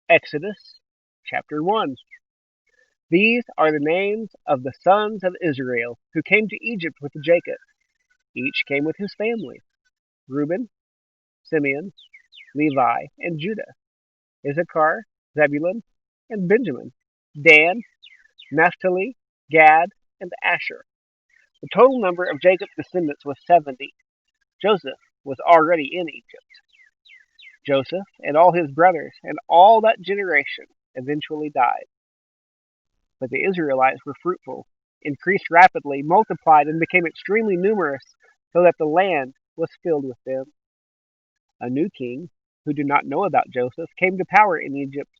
Exodus chapter 1. These are the names of the sons of Israel who came to Egypt with Jacob. Each came with his family: Reuben, Simeon, Levi, and Judah; Issachar, Zebulun, and Benjamin; Dan, Naphtali, Gad, and Asher. The total number of Jacob's descendants was 70. Joseph was already in Egypt. Joseph and all his brothers and all that generation eventually died. But the Israelites were fruitful, increased rapidly, multiplied, and became extremely numerous, so that the land was filled with them. A new king, who did not know about Joseph, came to power in Egypt.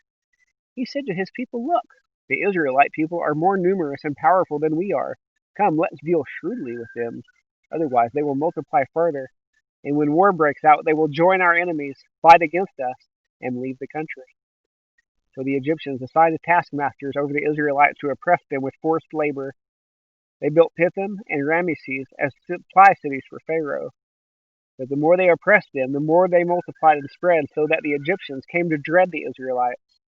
He said to his people, "Look, the Israelite people are more numerous and powerful than we are. Come, let's deal shrewdly with them. Otherwise, they will multiply further, and when war breaks out, they will join our enemies, fight against us, and leave the country." So the Egyptians assigned taskmasters over the Israelites to oppress them with forced labor. They built Pithom and Ramesses as supply cities for Pharaoh. But the more they oppressed them, the more they multiplied and spread, so that the Egyptians came to dread the Israelites.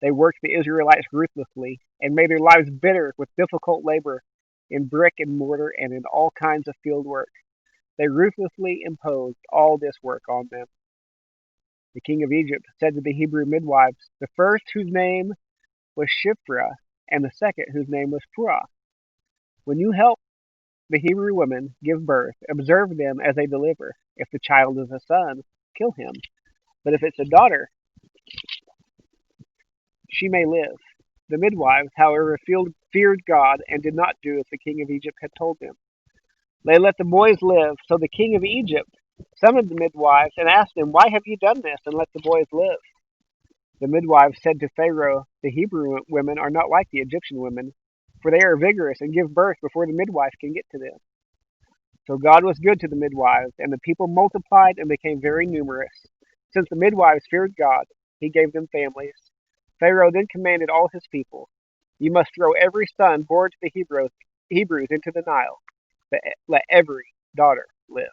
They worked the Israelites ruthlessly and made their lives bitter with difficult labor in brick and mortar and in all kinds of field work. They ruthlessly imposed all this work on them. The king of Egypt said to the Hebrew midwives, the first whose name was Shiphrah and the second whose name was Puah, "When you help the Hebrew women give birth, observe them as they deliver. If the child is a son, kill him. But if it's a daughter, she may live." The midwives, however, feared God and did not do as the king of Egypt had told them. They let the boys live. So the king of Egypt summoned the midwives and asked them, "Why have you done this and let the boys live?" The midwives said to Pharaoh, "The Hebrew women are not like the Egyptian women, for they are vigorous and give birth before the midwife can get to them." So God was good to the midwives, and the people multiplied and became very numerous. Since the midwives feared God, he gave them families. Pharaoh then commanded all his people, "You must throw every son born to the Hebrews into the Nile, but let every daughter live."